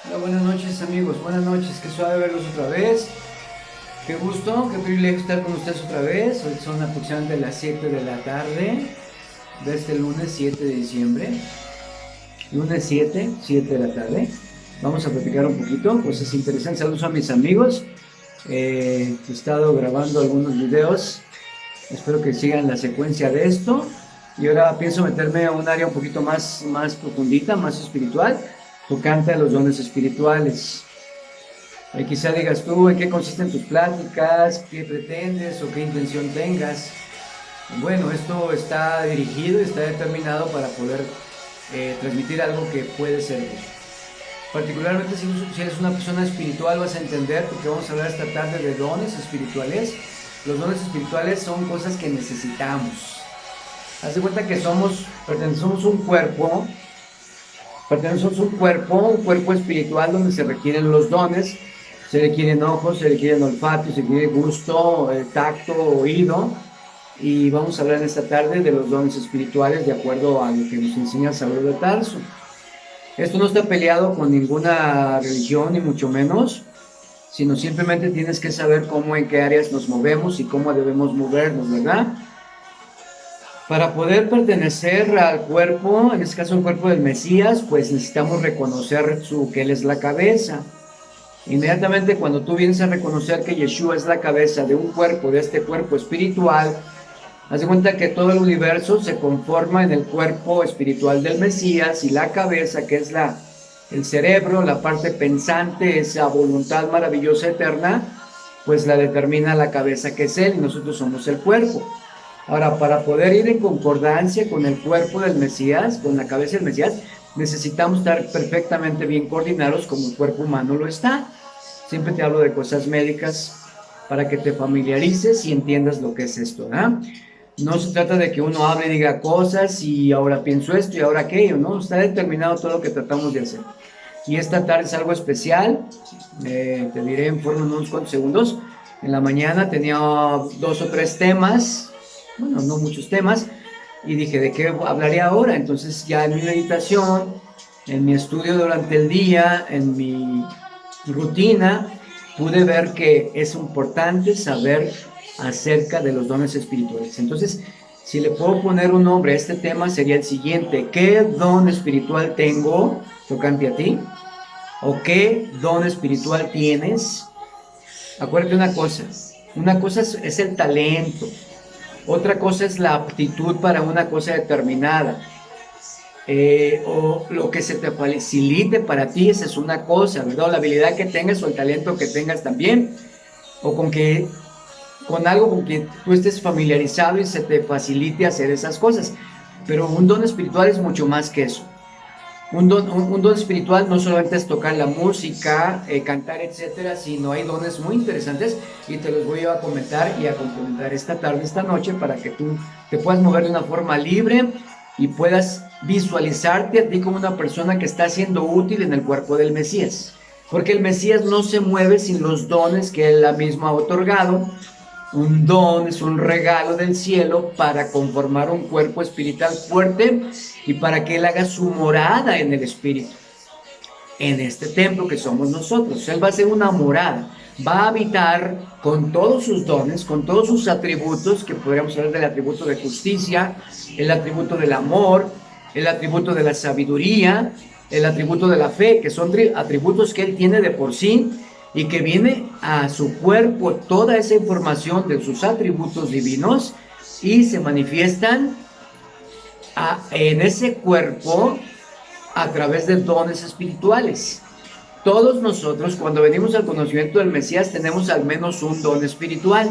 Hola, buenas noches amigos, buenas noches, qué suave verlos otra vez, qué gusto, qué privilegio estar con ustedes otra vez. Hoy son aproximadamente las 7 de la tarde de este lunes 7 de diciembre, lunes 7 de la tarde. Vamos a platicar un poquito, pues es interesante. Saludos a mis amigos. He estado grabando algunos videos, espero que sigan la secuencia de esto. Y ahora pienso meterme a un área un poquito más profundita, más espiritual, tocante a los dones espirituales. Quizá digas tú en qué consisten tus pláticas, qué pretendes o qué intención tengas. Bueno, esto está dirigido y está determinado para poder transmitir algo que puede servir. Particularmente si eres una persona espiritual vas a entender, porque vamos a hablar esta tarde de dones espirituales. Los dones espirituales son cosas que necesitamos. Haz de cuenta que pertenecemos a un cuerpo espiritual donde se requieren los dones. Se requieren ojos, se requieren olfato, se requiere gusto, tacto, oído. Y vamos a hablar en esta tarde de los dones espirituales de acuerdo a lo que nos enseña Saulo de Tarso. Esto no está peleado con ninguna religión, ni mucho menos, sino simplemente tienes que saber cómo, en qué áreas nos movemos y cómo debemos movernos, ¿verdad? Para poder pertenecer al cuerpo, en este caso el cuerpo del Mesías, pues necesitamos reconocer que Él es la cabeza. Inmediatamente cuando tú vienes a reconocer que Yeshua es la cabeza de un cuerpo, de este cuerpo espiritual, haz de cuenta que todo el universo se conforma en el cuerpo espiritual del Mesías, y la cabeza, que es el cerebro, la parte pensante, esa voluntad maravillosa eterna, pues la determina la cabeza, que es Él, y nosotros somos el cuerpo. Ahora, para poder ir en concordancia con el cuerpo del Mesías, con la cabeza del Mesías, necesitamos estar perfectamente bien coordinados como el cuerpo humano lo está. Siempre te hablo de cosas médicas para que te familiarices y entiendas lo que es esto, ¿no? No se trata de que uno hable y diga cosas y ahora pienso esto y ahora aquello, ¿no? Está determinado todo lo que tratamos de hacer. Y esta tarde es algo especial, te diré en forma en unos cuantos segundos. En la mañana tenía 2 o 3 temas, bueno, no muchos temas, y dije, ¿de qué hablaré ahora? Entonces ya en mi meditación, en mi estudio durante el día, en mi rutina, pude ver que es importante saber acerca de los dones espirituales. Entonces, si le puedo poner un nombre a este tema, sería el siguiente: ¿qué don espiritual tengo tocante a ti? ¿O qué don espiritual tienes? Acuérdate una cosa es el talento, otra cosa es la aptitud para una cosa determinada. O lo que se te facilite para ti, esa es una cosa, ¿verdad? La habilidad que tengas o el talento que tengas también, o con algo con que tú estés familiarizado y se te facilite hacer esas cosas. Pero un don espiritual es mucho más que eso. Un don espiritual no solamente es tocar la música, cantar, etcétera, sino hay dones muy interesantes y te los voy a comentar y a complementar esta tarde, esta noche, para que tú te puedas mover de una forma libre y puedas visualizarte a ti como una persona que está siendo útil en el cuerpo del Mesías. Porque el Mesías no se mueve sin los dones que Él mismo ha otorgado. Un don es un regalo del cielo para conformar un cuerpo espiritual fuerte y para que Él haga su morada en el espíritu, en este templo que somos nosotros. Él va a ser una morada, va a habitar con todos sus dones, con todos sus atributos, que podríamos hablar del atributo de justicia, el atributo del amor, el atributo de la sabiduría, el atributo de la fe, que son atributos que Él tiene de por sí, y que viene a su cuerpo toda esa información de sus atributos divinos y se manifiestan en ese cuerpo a través de dones espirituales. Todos nosotros, cuando venimos al conocimiento del Mesías, tenemos al menos un don espiritual.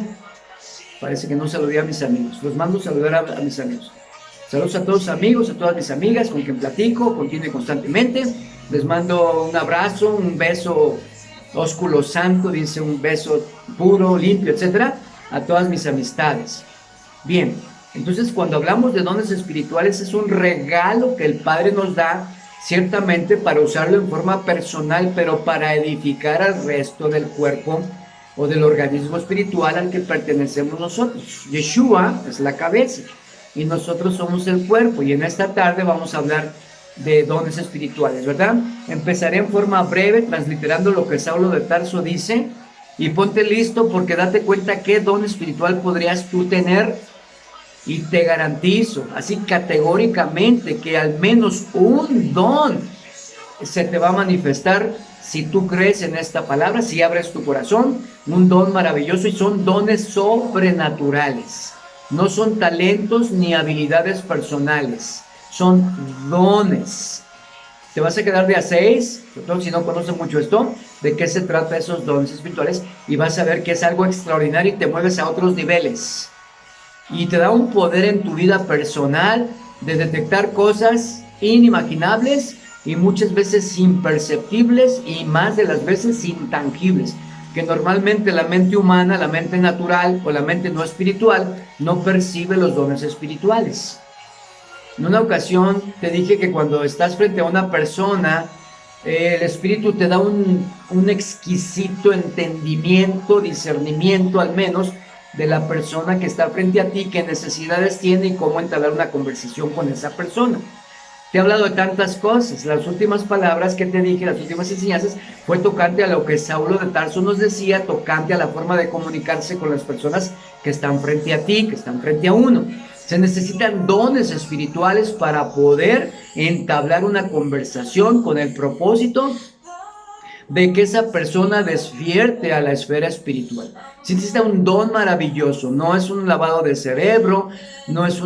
Parece que no saludé a mis amigos. Los mando a saludar a mis amigos. Saludos a todos los amigos, a todas mis amigas con quien platico, continuo constantemente. Les mando un abrazo, un beso ósculo santo, dice, un beso puro, limpio, etcétera, a todas mis amistades. Bien, entonces cuando hablamos de dones espirituales es un regalo que el Padre nos da, ciertamente para usarlo en forma personal, pero para edificar al resto del cuerpo o del organismo espiritual al que pertenecemos nosotros. Yeshua es la cabeza y nosotros somos el cuerpo, y en esta tarde vamos a hablar de dones espirituales, ¿verdad? Empezaré en forma breve, transliterando lo que Saulo de Tarso dice, y ponte listo porque date cuenta qué don espiritual podrías tú tener, y te garantizo, así categóricamente, que al menos un don se te va a manifestar si tú crees en esta palabra, si abres tu corazón, un don maravilloso, y son dones sobrenaturales. No son talentos ni habilidades personales, son dones. Te vas a quedar de a 6, si no conoces mucho esto, de qué se trata esos dones espirituales, y vas a ver que es algo extraordinario y te mueves a otros niveles. Y te da un poder en tu vida personal de detectar cosas inimaginables y muchas veces imperceptibles, y más de las veces intangibles, que normalmente la mente humana, la mente natural o la mente no espiritual no percibe los dones espirituales. En una ocasión te dije que cuando estás frente a una persona, el Espíritu te da un exquisito entendimiento, discernimiento al menos, de la persona que está frente a ti, qué necesidades tiene y cómo entablar una conversación con esa persona. Te he hablado de tantas cosas. Las últimas palabras que te dije, las últimas enseñanzas, fue tocante a lo que Saulo de Tarso nos decía, tocante a la forma de comunicarse con las personas que están frente a ti, que están frente a uno. Se necesitan dones espirituales para poder entablar una conversación con el propósito de que esa persona despierte a la esfera espiritual. Se necesita un don maravilloso, no es un lavado de cerebro, no es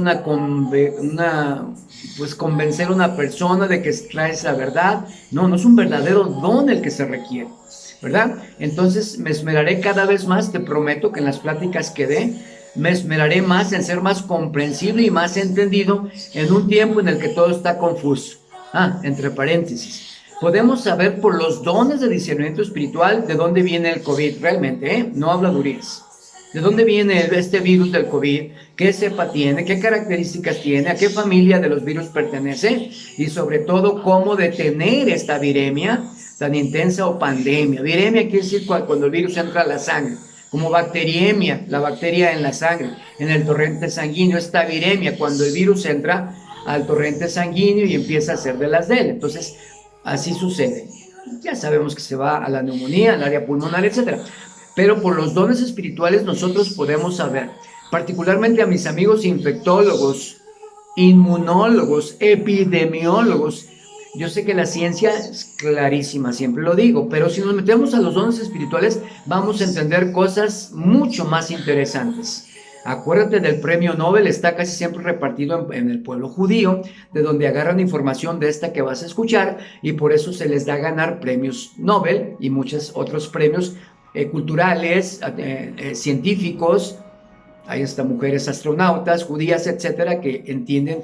pues convencer a una persona de que trae esa verdad, no es un verdadero don el que se requiere, ¿verdad? Entonces me esmeraré cada vez más, te prometo que en las pláticas que dé, me esmeraré más en ser más comprensible y más entendido en un tiempo en el que todo está confuso. Entre paréntesis, podemos saber por los dones de discernimiento espiritual de dónde viene el COVID realmente, no habladurías. ¿De dónde viene este virus del COVID? ¿Qué cepa tiene? ¿Qué características tiene? ¿A qué familia de los virus pertenece? Y sobre todo, ¿cómo detener esta viremia tan intensa o pandemia? Viremia quiere decir cuando el virus entra a la sangre, como bacteriemia, la bacteria en la sangre, en el torrente sanguíneo. Esta viremia, cuando el virus entra al torrente sanguíneo y empieza a hacer de las de él. Entonces, así sucede. Ya sabemos que se va a la neumonía, al área pulmonar, etc. Pero por los dones espirituales nosotros podemos saber, particularmente a mis amigos infectólogos, inmunólogos, epidemiólogos. Yo sé que la ciencia es clarísima, siempre lo digo, pero si nos metemos a los dones espirituales vamos a entender cosas mucho más interesantes. Acuérdate del premio Nobel, está casi siempre repartido en el pueblo judío, de donde agarran información de esta que vas a escuchar, y por eso se les da a ganar premios Nobel y muchos otros premios culturales, científicos. Hay hasta mujeres astronautas, judías, etcétera, que entienden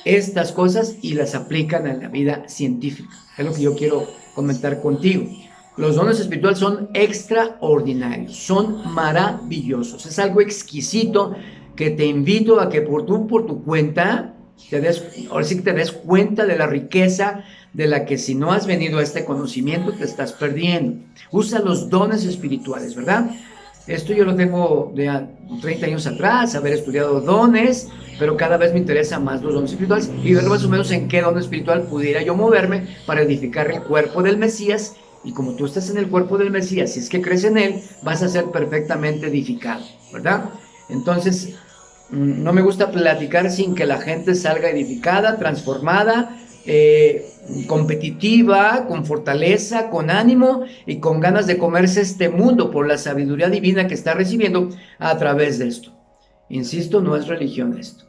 estas cosas y las aplican a la vida científica. Es lo que yo quiero comentar contigo. Los dones espirituales son extraordinarios, son maravillosos, es algo exquisito que te invito a que por tu cuenta te des cuenta de la riqueza de la que, si no has venido a este conocimiento, te estás perdiendo. Usa los dones espirituales, ¿verdad? Esto yo lo tengo de 30 años atrás, haber estudiado dones, pero cada vez me interesa más los dones espirituales y ver más o menos en qué don espiritual pudiera yo moverme para edificar el cuerpo del Mesías. Y como tú estás en el cuerpo del Mesías, si es que crees en él, vas a ser perfectamente edificado, ¿verdad? Entonces, no me gusta platicar sin que la gente salga edificada, transformada, competitiva, con fortaleza, con ánimo y con ganas de comerse este mundo por la sabiduría divina que está recibiendo a través de esto. Insisto, no es religión esto.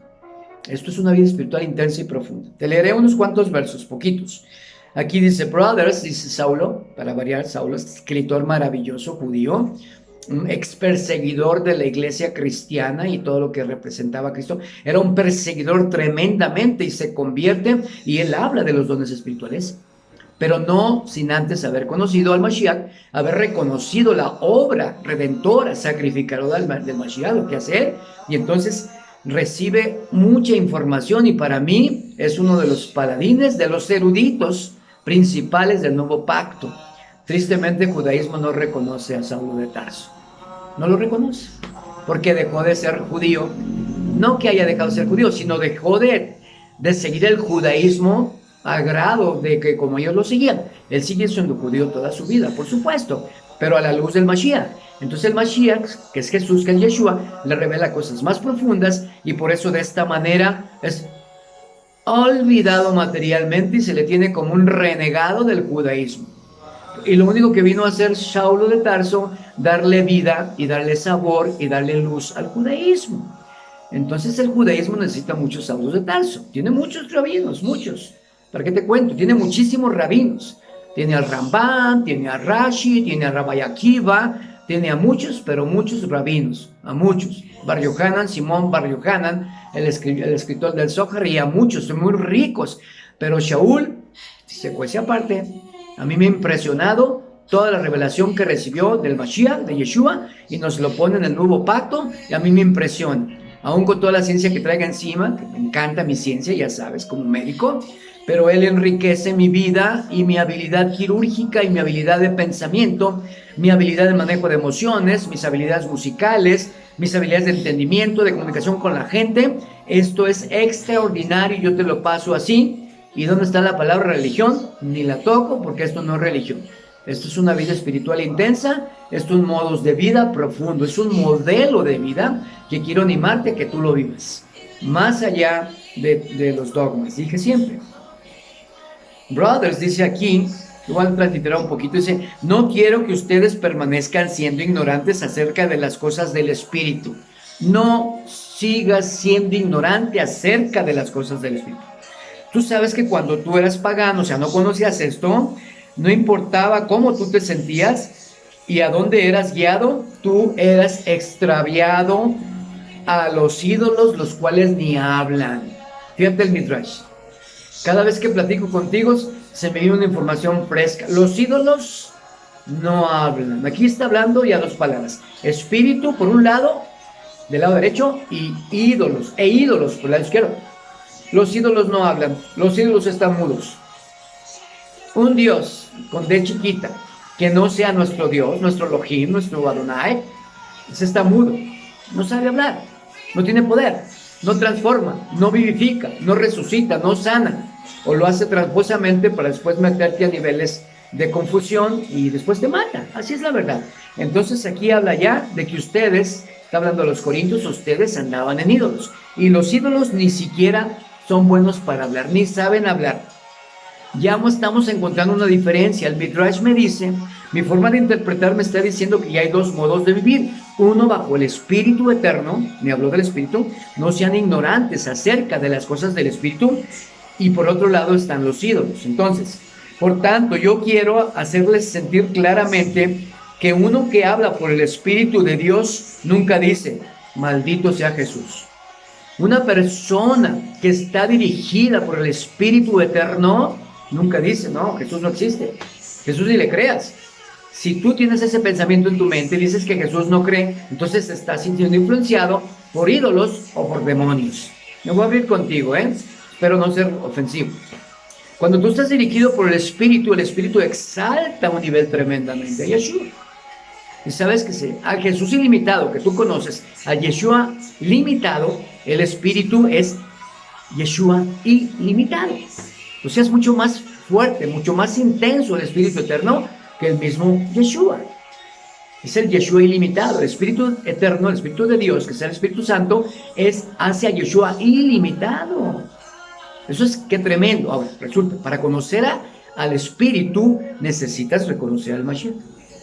Esto es una vida espiritual intensa y profunda. Te leeré unos cuantos versos, poquitos. Aquí dice, brothers, dice Saulo, para variar, Saulo, escritor maravilloso judío, un ex perseguidor de la iglesia cristiana y todo lo que representaba a Cristo. Era un perseguidor tremendamente y se convierte, y él habla de los dones espirituales, pero no sin antes haber conocido al Mashiach, haber reconocido la obra redentora, sacrificadora del Mashiach, lo que hace él, y entonces recibe mucha información, y para mí es uno de los paladines, de los eruditos principales del nuevo pacto. Tristemente, el judaísmo no reconoce a Saulo de Tarso. No lo reconoce, porque dejó de ser judío. No que haya dejado de ser judío, sino dejó de seguir el judaísmo al grado de que como ellos lo seguían, él sigue siendo judío toda su vida, por supuesto, pero a la luz del Mashiach. Entonces el Mashiach, que es Jesús, que es Yeshua, le revela cosas más profundas y por eso de esta manera es olvidado materialmente y se le tiene como un renegado del judaísmo. Y lo único que vino a hacer Saulo de Tarso, darle vida y darle sabor y darle luz al judaísmo. Entonces el judaísmo necesita muchos Saulos de Tarso. Tiene muchos rabinos, muchos. ¿Para qué te cuento? Tiene muchísimos rabinos. Tiene al Rambán, tiene a Rashi, tiene a Rabbi Akiva, tiene a muchos, pero muchos rabinos, a muchos. Bar Yohanan, Simón Bar Yohanan, el escritor del Zohar, y a muchos, son muy ricos. Pero Shaul, se cuece aparte, a mí me ha impresionado toda la revelación que recibió del Mashiach, de Yeshua, y nos lo pone en el nuevo pacto, y a mí me impresiona. Aún con toda la ciencia que traiga encima, que me encanta mi ciencia, ya sabes, como médico, pero él enriquece mi vida y mi habilidad quirúrgica y mi habilidad de pensamiento, mi habilidad de manejo de emociones, mis habilidades musicales, mis habilidades de entendimiento, de comunicación con la gente. Esto es extraordinario, yo te lo paso así. ¿Y dónde está la palabra religión? Ni la toco porque esto no es religión. Esto es una vida espiritual intensa, esto es un modos de vida profundo, es un modelo de vida que quiero animarte a que tú lo vivas, más allá de los dogmas. Dije siempre. Brothers, dice aquí, igual a transliterar un poquito, dice, no quiero que ustedes permanezcan siendo ignorantes acerca de las cosas del Espíritu. No sigas siendo ignorante acerca de las cosas del Espíritu. Tú sabes que cuando tú eras pagano, o sea, no conocías esto, no importaba cómo tú te sentías y a dónde eras guiado, tú eras extraviado a los ídolos, los cuales ni hablan. Fíjate el Midrash. Cada vez que platico contigo, se me viene una información fresca. Los ídolos no hablan. Aquí está hablando ya dos palabras. Espíritu, por un lado, del lado derecho, y ídolos, por el lado izquierdo. Los ídolos no hablan. Los ídolos están mudos. Un Dios con D chiquita, que no sea nuestro Dios, nuestro Elohim, nuestro Adonai, ese está mudo. No sabe hablar. No tiene poder. No transforma. No vivifica. No resucita. No sana. O lo hace tramposamente para después meterte a niveles de confusión y después te mata. Así es la verdad. Entonces aquí habla ya de que ustedes, está hablando a los corintios, ustedes andaban en ídolos. Y los ídolos ni siquiera son buenos para hablar, ni saben hablar. Ya estamos encontrando una diferencia. El Midrash me dice, mi forma de interpretar me está diciendo que ya hay dos modos de vivir. Uno bajo el Espíritu eterno, me habló del Espíritu, no sean ignorantes acerca de las cosas del Espíritu. Y por otro lado están los ídolos. Entonces, por tanto, yo quiero hacerles sentir claramente que uno que habla por el Espíritu de Dios nunca dice, maldito sea Jesús. Una persona que está dirigida por el Espíritu eterno nunca dice, no, Jesús no existe. Jesús ni le creas. Si tú tienes ese pensamiento en tu mente y dices que Jesús no cree, entonces estás siendo influenciado por ídolos o por demonios. Me voy a abrir contigo, Espero no ser ofensivo. Cuando tú estás dirigido por el Espíritu exalta a un nivel tremendamente a Yeshua. Y sabes que a Jesús ilimitado que tú conoces, a Yeshua limitado, el Espíritu es Yeshua ilimitado. O sea, es mucho más fuerte, mucho más intenso el Espíritu eterno que el mismo Yeshua. Es el Yeshua ilimitado. El Espíritu eterno, el Espíritu de Dios, que es el Espíritu Santo, es hacia Yeshua ilimitado. Eso es qué tremendo. Ahora, resulta, para conocer al Espíritu necesitas reconocer al Mashiach.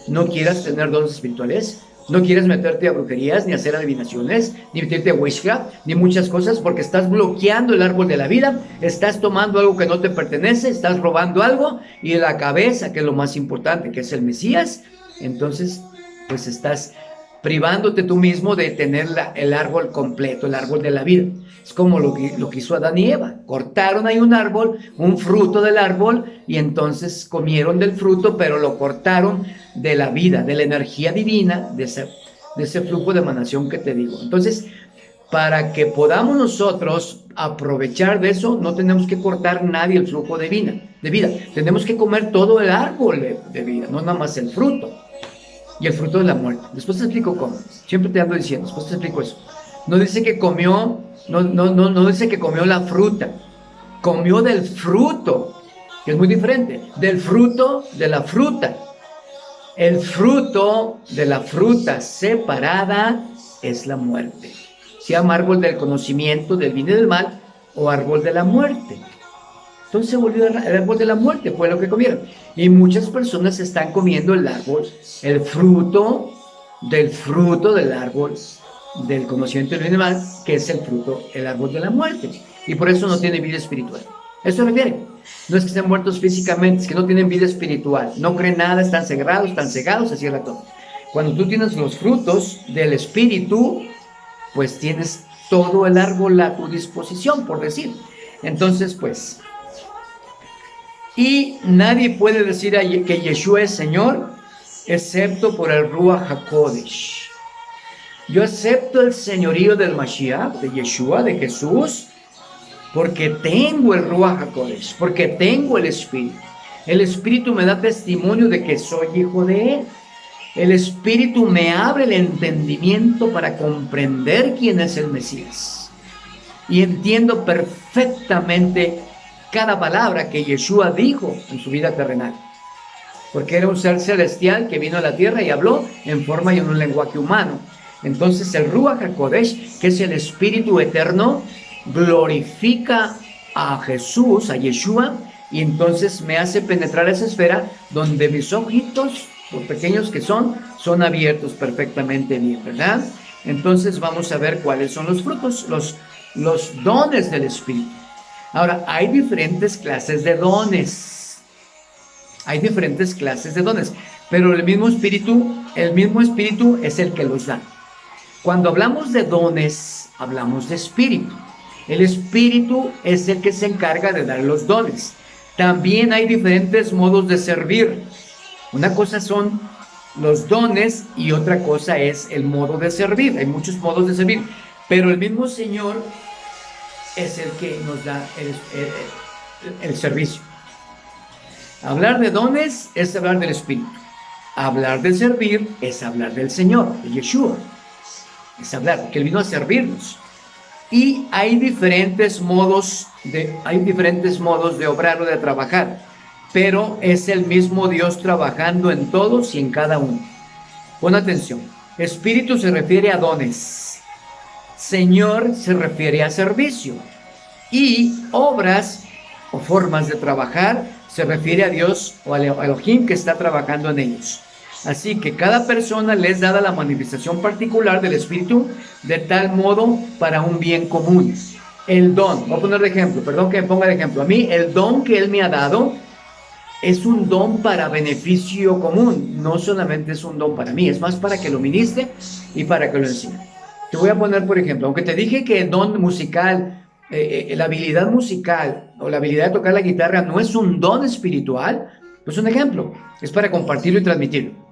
No quieras tener dones espirituales, no quieres meterte a brujerías, ni hacer adivinaciones, ni meterte a witchcraft, ni muchas cosas, porque estás bloqueando el árbol de la vida, estás tomando algo que no te pertenece, estás robando algo, y la cabeza, que es lo más importante, que es el Mesías, entonces, pues estás privándote tú mismo de tener el árbol completo, el árbol de la vida. Es como lo que hizo Adán y Eva. Cortaron ahí un árbol, un fruto del árbol, y entonces comieron del fruto, pero lo cortaron de la vida, de la energía divina, de ese flujo de emanación que te digo. Entonces, para que podamos nosotros aprovechar de eso, no tenemos que cortar nadie el flujo de vida. Tenemos que comer todo el árbol de vida, no nada más el fruto. Y el fruto de la muerte. Después te explico cómo. Siempre te ando diciendo, después te explico eso. No dice que comió, no dice que comió la fruta. comió del fruto, que es muy diferente, del fruto de la fruta. El fruto de la fruta separada es la muerte. Se llama árbol del conocimiento del bien y del mal o árbol de la muerte. Entonces se volvió el árbol de la muerte, fue lo que comieron. Y muchas personas están comiendo el árbol, el fruto del árbol del conocimiento del bien y del mal, que es el fruto, el árbol de la muerte. Y por eso no tienen vida espiritual. Eso se refiere. No es que estén muertos físicamente, es que no tienen vida espiritual. No creen nada, están cegados, se cierra todo. Cuando tú tienes los frutos del espíritu, pues tienes todo el árbol a tu disposición, por decir. Entonces, pues, y nadie puede decir que Yeshua es Señor, excepto por el Ruach HaKodesh. Yo acepto el señorío del Mashiach, de Yeshua, de Jesús, porque tengo el Ruach HaKodesh, porque tengo el Espíritu. El Espíritu me da testimonio de que soy hijo de Él. El Espíritu me abre el entendimiento para comprender quién es el Mesías. Y entiendo perfectamente cada palabra que Yeshua dijo en su vida terrenal. Porque era un ser celestial que vino a la tierra y habló en forma y en un lenguaje humano. Entonces el Ruach HaKodesh, que es el Espíritu eterno, glorifica a Jesús, a Yeshua, y entonces me hace penetrar esa esfera donde mis ojitos, por pequeños que son abiertos perfectamente bien, ¿verdad? Entonces vamos a ver cuáles son los frutos, los dones del Espíritu. Ahora, hay diferentes clases de dones. Hay diferentes clases de dones, pero el mismo Espíritu es el que los da. Cuando hablamos de dones, hablamos de Espíritu. El Espíritu es el que se encarga de dar los dones. También hay diferentes modos de servir. Una cosa son los dones y otra cosa es el modo de servir. Hay muchos modos de servir, pero el mismo Señor es el que nos da el servicio. Hablar de dones es hablar del Espíritu. Hablar de servir es hablar del Señor, de Yeshua. Es hablar, porque Él vino a servirnos. Y hay diferentes modos de obrar o de trabajar, pero es el mismo Dios trabajando en todos y en cada uno. Pon atención. Espíritu se refiere a dones. Señor se refiere a servicio. Y obras o formas de trabajar se refiere a Dios o a Elohim que está trabajando en ellos. Así que cada persona le es dada la manifestación particular del Espíritu de tal modo para un bien común. El don, voy a poner de ejemplo, perdón que me ponga de ejemplo. A mí el don que Él me ha dado es un don para beneficio común. No solamente es un don para mí, es más para que lo ministre y para que lo enseñe. Te voy a poner, por ejemplo, aunque te dije que el don musical, la habilidad musical o la habilidad de tocar la guitarra no es un don espiritual, pues un ejemplo, es para compartirlo y transmitirlo.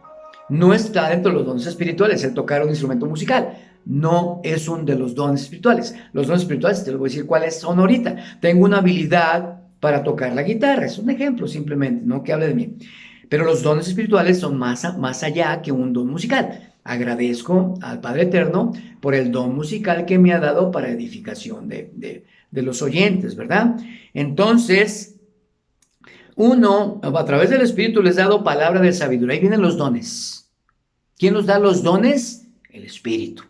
No está dentro de los dones espirituales el tocar un instrumento musical. No es uno de los dones espirituales. Los dones espirituales, te lo voy a decir cuáles son ahorita. Tengo una habilidad para tocar la guitarra. Es un ejemplo simplemente, no que hable de mí. Pero los dones espirituales son más allá que un don musical. Agradezco al Padre Eterno por el don musical que me ha dado para edificación de los oyentes, ¿verdad? Entonces, uno, a través del Espíritu les ha dado palabra de sabiduría. Ahí vienen los dones. ¿Quién nos da los dones? El Espíritu.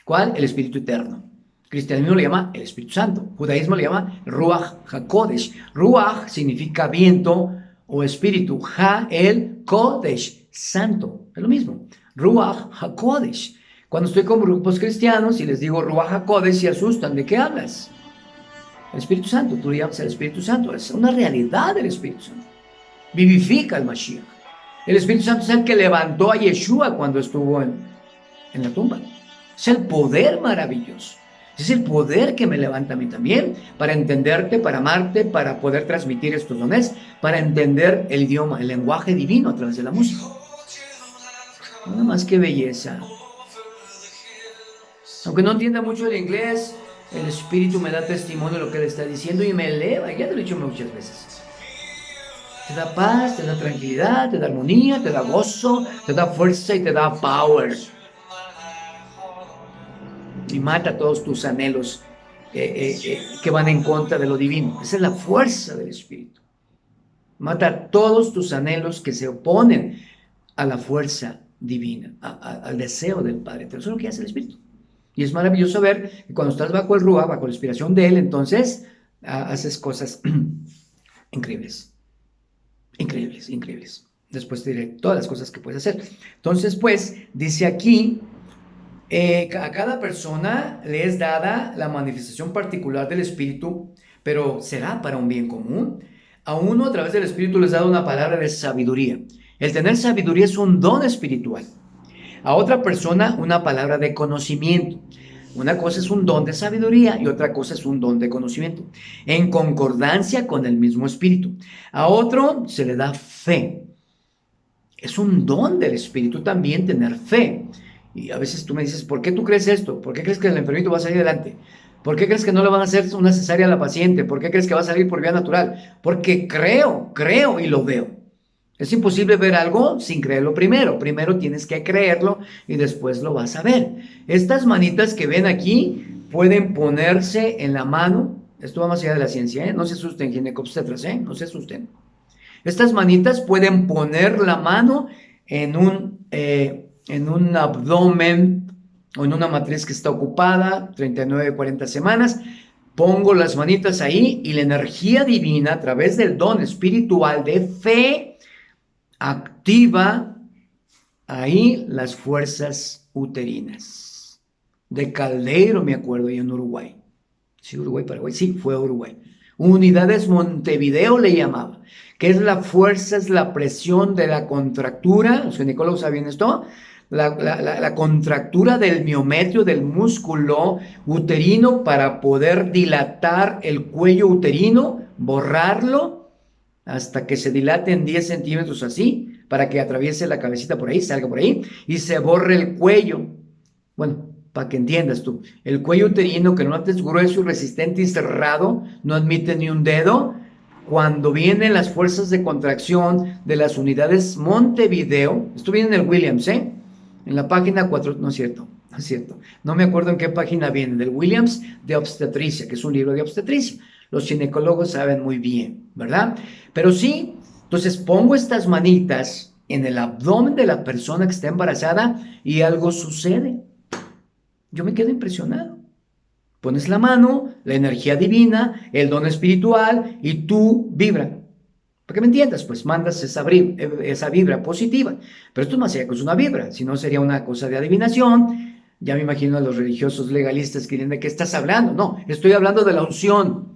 ¿Cuál? El Espíritu Eterno. El cristianismo le llama el Espíritu Santo. El judaísmo le llama Ruach HaKodesh. Ruach significa viento o espíritu. Ha-el Kodesh, santo. Es lo mismo. Ruach HaKodesh. Cuando estoy con grupos cristianos y les digo Ruach HaKodesh, se asustan. ¿De qué hablas? El Espíritu Santo. Tú le llamas el Espíritu Santo. Es una realidad del Espíritu Santo. Vivifica al Mashiach. El Espíritu Santo es el que levantó a Yeshua cuando estuvo en la tumba. Es el poder maravilloso. Es el poder que me levanta a mí también para entenderte, para amarte, para poder transmitir estos dones, para entender el idioma, el lenguaje divino a través de la música. Nada más que belleza. Aunque no entienda mucho el inglés, el Espíritu me da testimonio de lo que Él está diciendo y me eleva. Ya te lo he dicho muchas veces. Te da paz, te da tranquilidad, te da armonía, te da gozo, te da fuerza y te da power. Y mata todos tus anhelos que van en contra de lo divino. Esa es la fuerza del Espíritu. Mata todos tus anhelos que se oponen a la fuerza divina, al deseo del Padre. Eso es lo que hace el Espíritu. Y es maravilloso ver que cuando estás bajo el Ruach, bajo la inspiración de Él, entonces haces cosas increíbles. Increíbles, increíbles. Después te diré todas las cosas que puedes hacer. Entonces, pues, dice aquí, a cada persona le es dada la manifestación particular del Espíritu, pero será para un bien común. A uno, a través del Espíritu, les da una palabra de sabiduría. El tener sabiduría es un don espiritual. A otra persona, una palabra de conocimiento. Una cosa es un don de sabiduría y otra cosa es un don de conocimiento, en concordancia con el mismo Espíritu. A otro se le da fe. Es un don del Espíritu también tener fe. Y a veces tú me dices, ¿por qué tú crees esto? ¿Por qué crees que el enfermito va a salir adelante? ¿Por qué crees que no le van a hacer una cesárea a la paciente? ¿Por qué crees que va a salir por vía natural? Porque creo y lo veo. Es imposible ver algo sin creerlo primero. Primero tienes que creerlo y después lo vas a ver. Estas manitas que ven aquí pueden ponerse en la mano. Esto va más allá de la ciencia, ¿eh? No se asusten, ginecobstetras, ¿eh? No se asusten. Estas manitas pueden poner la mano en un abdomen o en una matriz que está ocupada, 39, 40 semanas. Pongo las manitas ahí y la energía divina a través del don espiritual de fe activa ahí las fuerzas uterinas. De Caldeiro, me acuerdo, yo en Uruguay. Sí, Uruguay, Paraguay. Sí, fue Uruguay. Unidades Montevideo le llamaba. ¿Qué es la fuerza? Es la presión de la contractura. Los ginecólogos saben esto. La contractura del miometrio, del músculo uterino para poder dilatar el cuello uterino, borrarlo hasta que se dilate en 10 centímetros así, para que atraviese la cabecita por ahí, salga por ahí y se borre el cuello. Bueno, para que entiendas tú, el cuello uterino, que no es grueso y resistente y cerrado, no admite ni un dedo. Cuando vienen las fuerzas de contracción de las unidades Montevideo, esto viene en el Williams, en la página 4, no es cierto, no me acuerdo en qué página viene, del Williams de obstetricia, que es un libro de obstetricia. Los ginecólogos saben muy bien, ¿verdad? Pero sí, entonces pongo estas manitas en el abdomen de la persona que está embarazada y algo sucede. Yo me quedo impresionado. Pones la mano, la energía divina, el don espiritual y tú vibra. Para que me entiendas, pues mandas esa vibra positiva. Pero esto es más allá que es una vibra, si no sería una cosa de adivinación. Ya me imagino a los religiosos legalistas que dicen, ¿de qué estás hablando? No, estoy hablando de la unción.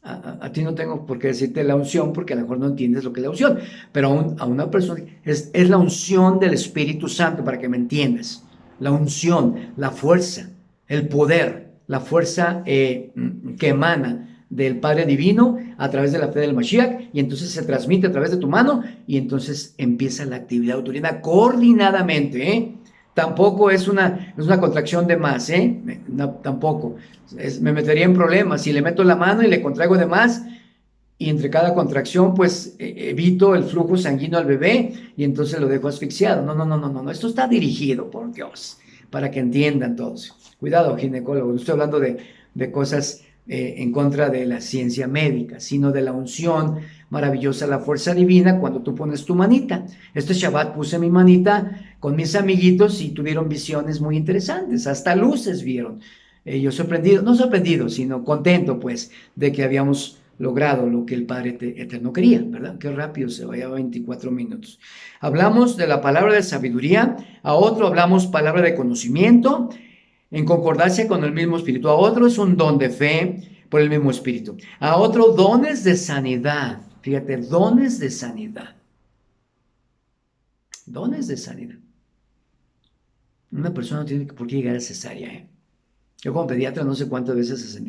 A ti no tengo por qué decirte la unción porque a lo mejor no entiendes lo que es la unción, pero a una persona es la unción del Espíritu Santo, para que me entiendas. La unción, la fuerza, el poder, la fuerza que emana del Padre Divino a través de la fe del Mashiach, y entonces se transmite a través de tu mano y entonces empieza la actividad uterina coordinadamente, Tampoco es una contracción de más, No, tampoco. Me metería en problemas si le meto la mano y le contraigo de más, y entre cada contracción pues evito el flujo sanguíneo al bebé y entonces lo dejo asfixiado. No. Esto está dirigido por Dios, para que entiendan todos. Cuidado, ginecólogo, no estoy hablando de cosas en contra de la ciencia médica, sino de la unción maravillosa, la fuerza divina, cuando tú pones tu manita. Este Shabbat puse mi manita con mis amiguitos y tuvieron visiones muy interesantes, hasta luces vieron. Yo sorprendido, no sorprendido, sino contento pues de que habíamos logrado lo que el Padre Eterno quería, ¿verdad? Qué rápido se vaya, 24 minutos. Hablamos de la palabra de sabiduría, a otro hablamos palabra de conocimiento, en concordancia con el mismo Espíritu. A otro es un don de fe por el mismo Espíritu. A otro dones de sanidad. Fíjate, dones de sanidad. Dones de sanidad. Una persona no tiene por qué llegar a cesárea, Yo como pediatra no sé cuántas veces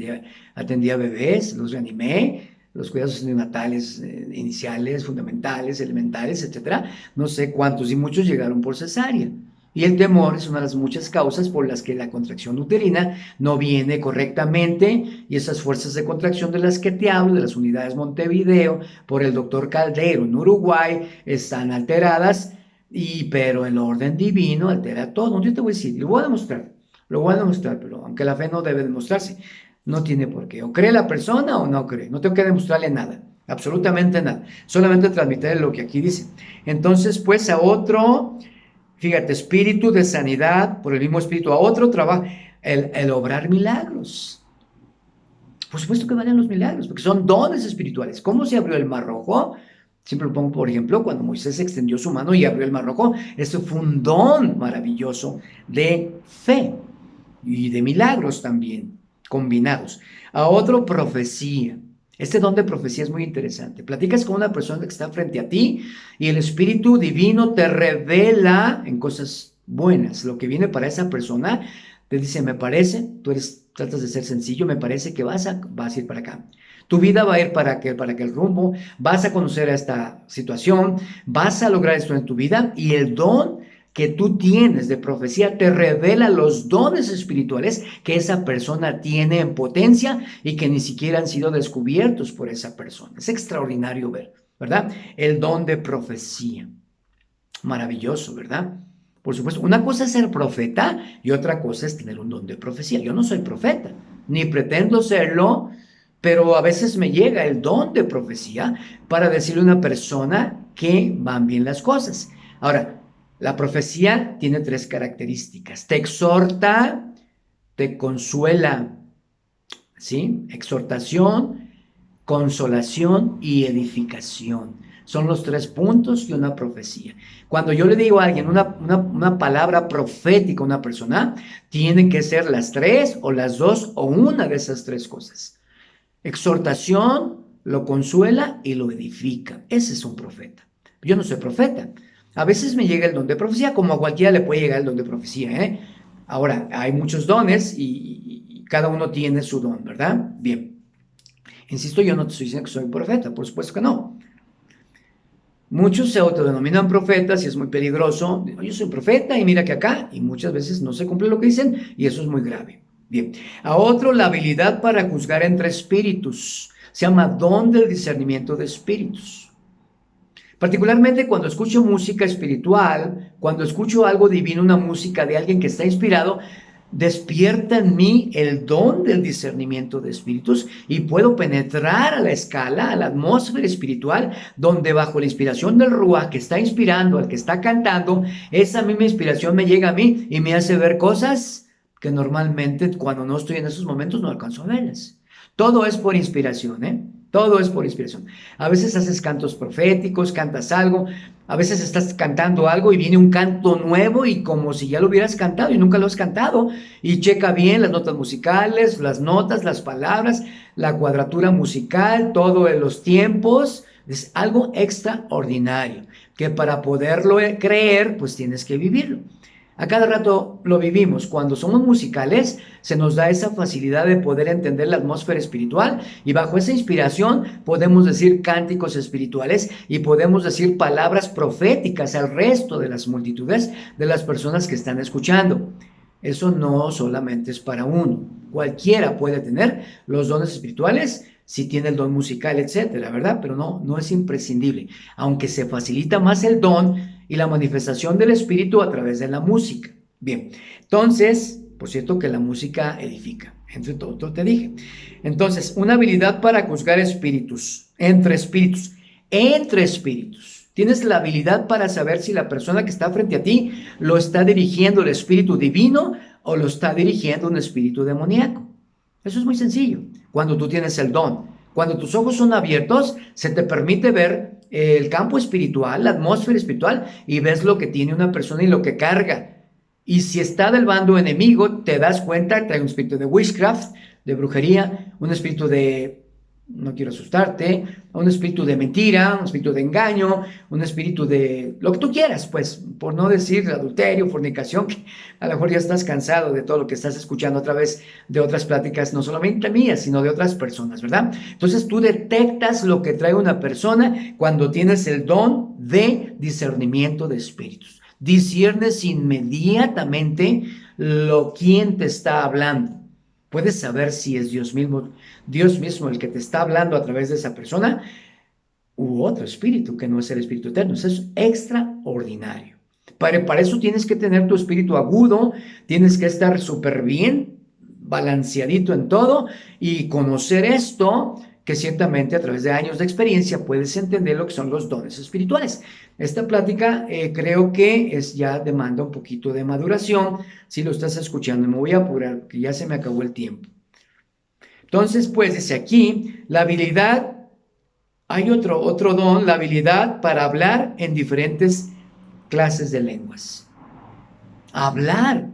atendía bebés, los reanimé, los cuidados neonatales iniciales, fundamentales, elementales, etcétera. No sé cuántos y muchos llegaron por cesárea. Y el temor es una de las muchas causas por las que la contracción uterina no viene correctamente, y esas fuerzas de contracción de las que te hablo, de las unidades Montevideo, por el doctor Caldeiro en Uruguay, están alteradas, pero el orden divino altera todo. Yo te voy a decir, lo voy a demostrar. lo voy a demostrar, pero aunque la fe no debe demostrarse, no tiene por qué. O cree la persona o no cree. No tengo que demostrarle nada, absolutamente nada. Solamente transmitirle lo que aquí dice. Entonces, pues a otro, fíjate, espíritu de sanidad, por el mismo espíritu, a otro trabajo, el obrar milagros. Por supuesto que valen los milagros, porque son dones espirituales. ¿Cómo se abrió el Mar Rojo? Siempre lo pongo, por ejemplo, cuando Moisés extendió su mano y abrió el Mar Rojo. Eso fue un don maravilloso de fe y de milagros también, combinados. A otro, profecía. Este don de profecía es muy interesante. Platicas con una persona que está frente a ti y el Espíritu Divino te revela en cosas buenas lo que viene para esa persona. Te dice, me parece, tratas de ser sencillo, me parece que vas a ir para acá. Tu vida va a ir para aquel rumbo, vas a conocer esta situación, vas a lograr esto en tu vida y el don que tú tienes de profecía te revela los dones espirituales que esa persona tiene en potencia y que ni siquiera han sido descubiertos por esa persona. Es extraordinario ver, ¿verdad? El don de profecía. Maravilloso, ¿verdad? Por supuesto, una cosa es ser profeta y otra cosa es tener un don de profecía. Yo no soy profeta, ni pretendo serlo, pero a veces me llega el don de profecía para decirle a una persona que van bien las cosas. Ahora, la profecía tiene 3 características. Te exhorta, te consuela, ¿sí? Exhortación, consolación y edificación. Son los 3 puntos de una profecía. Cuando yo le digo a alguien una palabra profética a una persona, tienen que ser las 3 o las 2 o una de esas 3 cosas. Exhortación, lo consuela y lo edifica. Ese es un profeta. Yo no soy profeta. A veces me llega el don de profecía, como a cualquiera le puede llegar el don de profecía, ¿eh? Ahora, hay muchos dones y cada uno tiene su don, ¿verdad? Bien. Insisto, yo no te estoy diciendo que soy profeta, por supuesto que no. Muchos se autodenominan profetas y es muy peligroso. Yo soy profeta y mira que acá, y muchas veces no se cumple lo que dicen y eso es muy grave. Bien, a otro la habilidad para juzgar entre espíritus. Se llama don del discernimiento de espíritus. Particularmente cuando escucho música espiritual, cuando escucho algo divino, una música de alguien que está inspirado, despierta en mí el don del discernimiento de espíritus y puedo penetrar a la escala, a la atmósfera espiritual, donde bajo la inspiración del Ruach que está inspirando al que está cantando, esa misma inspiración me llega a mí y me hace ver cosas que normalmente cuando no estoy en esos momentos no alcanzo a verlas. Todo es por inspiración, ¿eh? Todo es por inspiración. A veces haces cantos proféticos, cantas algo, a veces estás cantando algo y viene un canto nuevo y como si ya lo hubieras cantado y nunca lo has cantado. Y checa bien las notas musicales, las notas, las palabras, la cuadratura musical, todo en los tiempos. Es algo extraordinario que para poderlo creer, pues tienes que vivirlo. A cada rato lo vivimos. Cuando somos musicales, se nos da esa facilidad de poder entender la atmósfera espiritual y bajo esa inspiración podemos decir cánticos espirituales y podemos decir palabras proféticas al resto de las multitudes de las personas que están escuchando. Eso no solamente es para uno. Cualquiera puede tener los dones espirituales si tiene el don musical, etcétera, ¿verdad? Pero no es imprescindible, aunque se facilita más el don y la manifestación del Espíritu a través de la música. Bien, entonces, por cierto que la música edifica, entre todo te dije. Entonces, una habilidad para juzgar espíritus, entre espíritus. Tienes la habilidad para saber si la persona que está frente a ti lo está dirigiendo el Espíritu Divino o lo está dirigiendo un espíritu demoníaco. Eso es muy sencillo. Cuando tú tienes el don, cuando tus ojos son abiertos, se te permite ver el campo espiritual, la atmósfera espiritual, y ves lo que tiene una persona y lo que carga. Y si está del bando enemigo, te das cuenta, trae un espíritu de witchcraft, de brujería, un espíritu de, no quiero asustarte, un espíritu de mentira, un espíritu de engaño, un espíritu de lo que tú quieras, pues, por no decir adulterio, fornicación, que a lo mejor ya estás cansado de todo lo que estás escuchando a través de otras pláticas, no solamente mías, sino de otras personas, ¿verdad? Entonces tú detectas lo que trae una persona cuando tienes el don de discernimiento de espíritus. Disciernes inmediatamente quién te está hablando. Puedes saber si es Dios mismo el que te está hablando a través de esa persona u otro espíritu que no es el espíritu eterno. Eso es extraordinario. Para eso tienes que tener tu espíritu agudo, tienes que estar súper bien balanceadito en todo y conocer esto, que ciertamente a través de años de experiencia puedes entender lo que son los dones espirituales. Esta plática creo que ya demanda un poquito de maduración. Si lo estás escuchando, me voy a apurar porque ya se me acabó el tiempo. Entonces, pues dice aquí, la habilidad, hay otro don, la habilidad para hablar en diferentes clases de lenguas. Hablar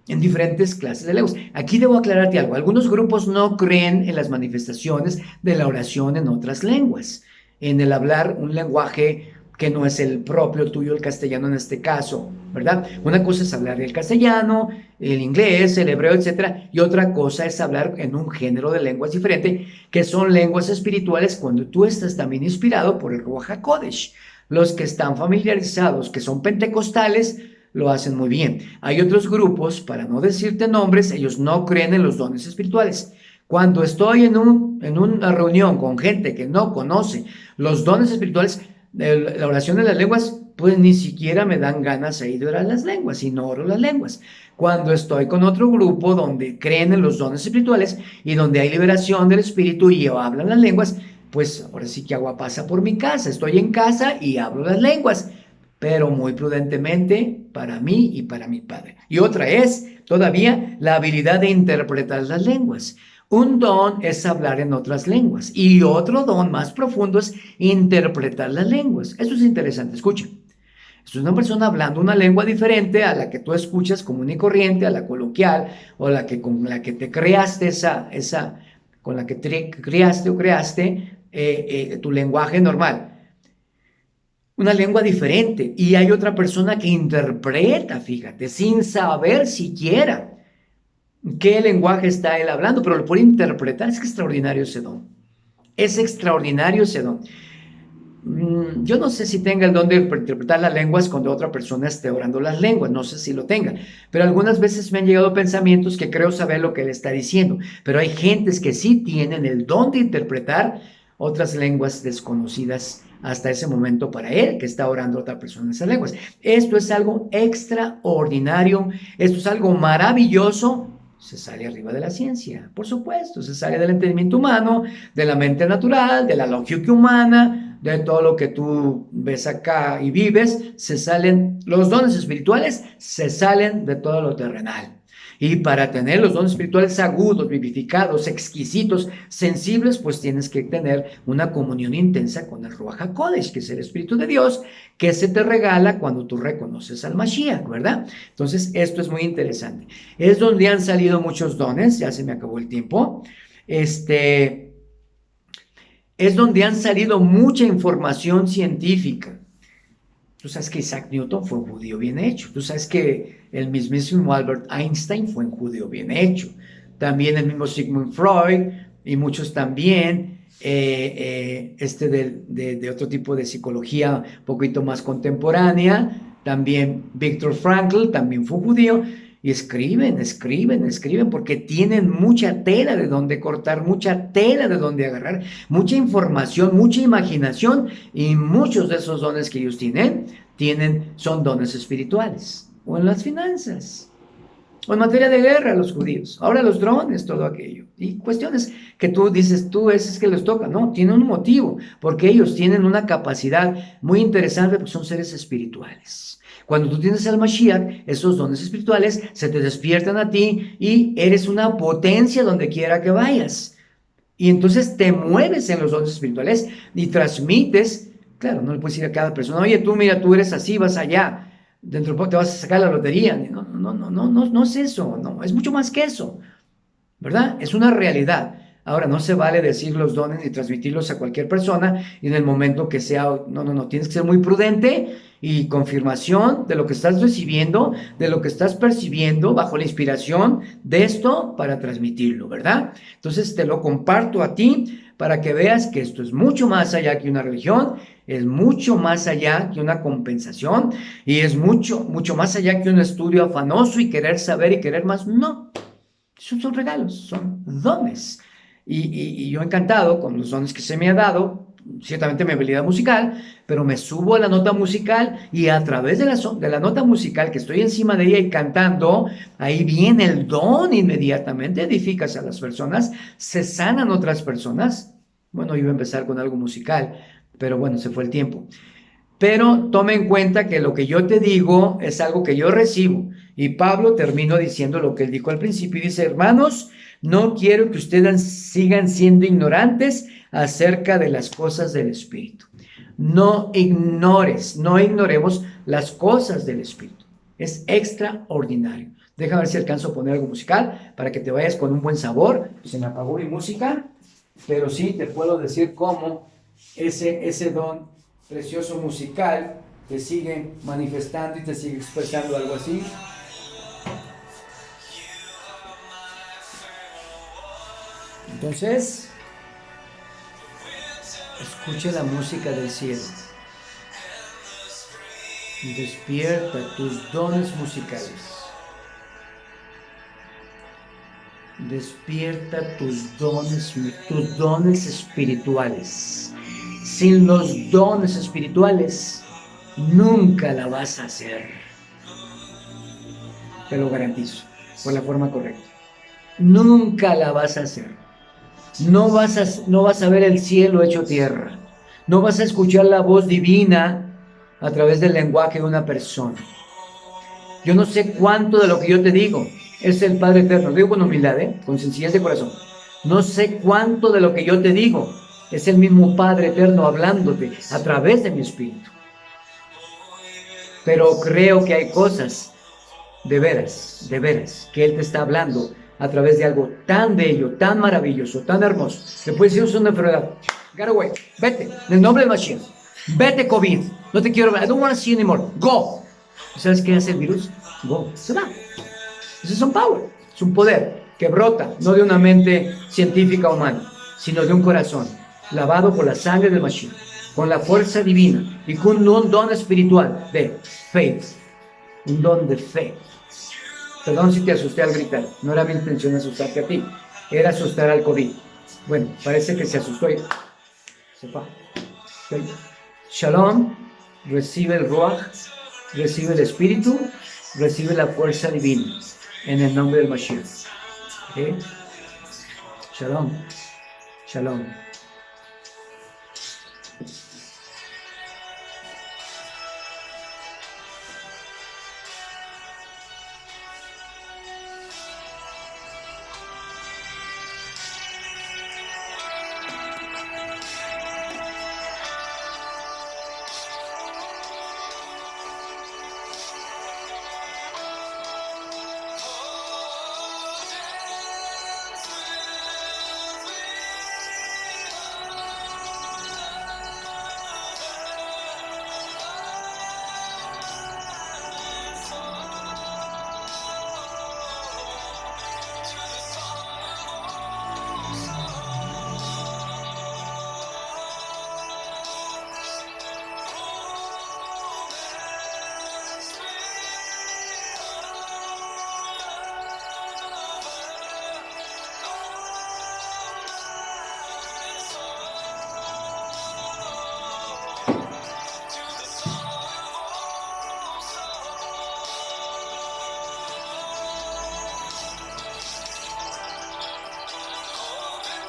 en diferentes clases de lenguas. Aquí debo aclararte algo. Algunos grupos no creen en las manifestaciones de la oración en otras lenguas, en el hablar un lenguaje que no es el propio tuyo, el castellano en este caso, ¿verdad? Una cosa es hablar el castellano, el inglés, el hebreo, etcétera, y otra cosa es hablar en un género de lenguas diferente, que son lenguas espirituales cuando tú estás también inspirado por el Ruach HaKodesh. Los que están familiarizados, que son pentecostales, lo hacen muy bien. Hay otros grupos, para no decirte nombres, ellos no creen en los dones espirituales. Cuando estoy en una reunión con gente que no conoce los dones espirituales, la oración de las lenguas, pues ni siquiera me dan ganas ahí de orar las lenguas, y no oro las lenguas. Cuando estoy con otro grupo donde creen en los dones espirituales y donde hay liberación del espíritu y hablan las lenguas, pues ahora sí que agua pasa por mi casa. Estoy en casa y hablo las lenguas, pero muy prudentemente para mí y para mi Padre. Y otra es todavía la habilidad de interpretar las lenguas. Un don es hablar en otras lenguas y otro don más profundo es interpretar las lenguas. Eso es interesante, escucha. Es una persona hablando una lengua diferente a la que tú escuchas común y corriente, a la coloquial o a la que con la que te creaste con la que te criaste o creaste tu lenguaje normal. Una lengua diferente, y hay otra persona que interpreta, fíjate, sin saber siquiera qué lenguaje está él hablando, pero lo puede interpretar. Es que extraordinario ese don. Es extraordinario ese don. Yo no sé si tenga el don de interpretar las lenguas cuando otra persona esté orando las lenguas, no sé si lo tenga, pero algunas veces me han llegado pensamientos que creo saber lo que él está diciendo, pero hay gentes que sí tienen el don de interpretar otras lenguas desconocidas hasta ese momento para él, que está orando a otra persona en esas lenguas. Esto es algo extraordinario, esto es algo maravilloso. Se sale arriba de la ciencia, por supuesto, se sale del entendimiento humano, de la mente natural, de la lógica humana, de todo lo que tú ves acá y vives. Se salen los dones espirituales, se salen de todo lo terrenal. Y para tener los dones espirituales agudos, vivificados, exquisitos, sensibles, pues tienes que tener una comunión intensa con el Ruach HaKodesh, que es el Espíritu de Dios, que se te regala cuando tú reconoces al Mashiach, ¿verdad? Entonces, esto es muy interesante. Es donde han salido muchos dones, ya se me acabó el tiempo. Es donde han salido mucha información científica. Tú sabes que Isaac Newton fue un judío bien hecho. Tú sabes que el mismísimo Albert Einstein fue un judío bien hecho. También el mismo Sigmund Freud y muchos también. De otro tipo de psicología un poquito más contemporánea. También Viktor Frankl también fue judío. Y escriben, porque tienen mucha tela de donde cortar, mucha tela de donde agarrar, mucha información, mucha imaginación, y muchos de esos dones que ellos son dones espirituales, o en las finanzas, o en materia de guerra, los judíos, ahora los drones, todo aquello, y cuestiones que tú dices, es que les toca, no, tienen un motivo, porque ellos tienen una capacidad muy interesante, porque son seres espirituales. Cuando tú tienes al Mashiach, esos dones espirituales se te despiertan a ti y eres una potencia donde quiera que vayas. Y entonces te mueves en los dones espirituales y transmites. Claro, no le puedes decir a cada persona, oye, tú mira, tú eres así, vas allá, dentro de poco te vas a sacar la lotería. No es eso, no, es mucho más que eso, ¿verdad? Es una realidad. Ahora, no se vale decir los dones y transmitirlos a cualquier persona y en el momento que sea, no, tienes que ser muy prudente y confirmación de lo que estás recibiendo, de lo que estás percibiendo bajo la inspiración de esto para transmitirlo, ¿verdad? Entonces te lo comparto a ti para que veas que esto es mucho más allá que una religión, es mucho más allá que una compensación y es mucho más allá que un estudio afanoso y querer saber y querer más. No, son regalos, son dones. Y yo encantado con los dones que se me ha dado, ciertamente mi habilidad musical, pero me subo a la nota musical y a través de la nota musical que estoy encima de ella y cantando, ahí viene el don inmediatamente, edificas a las personas, se sanan otras personas. Bueno, iba a empezar con algo musical, pero bueno, se fue el tiempo. Pero tome en cuenta que lo que yo te digo es algo que yo recibo. Y Pablo terminó diciendo lo que él dijo al principio y dice, hermanos, no quiero que ustedes sigan siendo ignorantes acerca de las cosas del Espíritu. No ignoremos las cosas del Espíritu. Es extraordinario. Déjame ver si alcanzo a poner algo musical para que te vayas con un buen sabor. Se me apagó mi música, pero sí te puedo decir cómo ese don precioso musical te sigue manifestando y te sigue expresando algo así. Entonces, escuche la música del cielo. Y despierta tus dones musicales. Despierta tus dones espirituales. Sin los dones espirituales, nunca la vas a hacer. Te lo garantizo, por la forma correcta. Nunca la vas a hacer. No vas a ver el cielo hecho tierra. No vas a escuchar la voz divina a través del lenguaje de una persona. Yo no sé cuánto de lo que yo te digo es el Padre Eterno. Lo digo con humildad, con sencillez de corazón. No sé cuánto de lo que yo te digo es el mismo Padre Eterno hablándote a través de mi espíritu. Pero creo que hay cosas de veras, que Él te está hablando a través de algo tan bello, tan maravilloso, tan hermoso. Le puedes decir, es una enfermedad. Get away. Vete. En el nombre de Mashiach. Vete, COVID. No te quiero ver. I don't want to see you anymore. Go. ¿Sabes qué hace el virus? Go. Se va. Ese es un power. Es un poder que brota, no de una mente científica humana, sino de un corazón lavado por la sangre del Mashiach, con la fuerza divina y con un don espiritual de faith. Un don de fe. Perdón si te asusté al gritar. No era mi intención asustarte a ti. Era asustar al COVID. Bueno, parece que se asustó y se fue. Okay. Shalom. Recibe el Ruach. Recibe el Espíritu. Recibe la fuerza divina. En el nombre del Mashiach. Okay. Shalom. Shalom.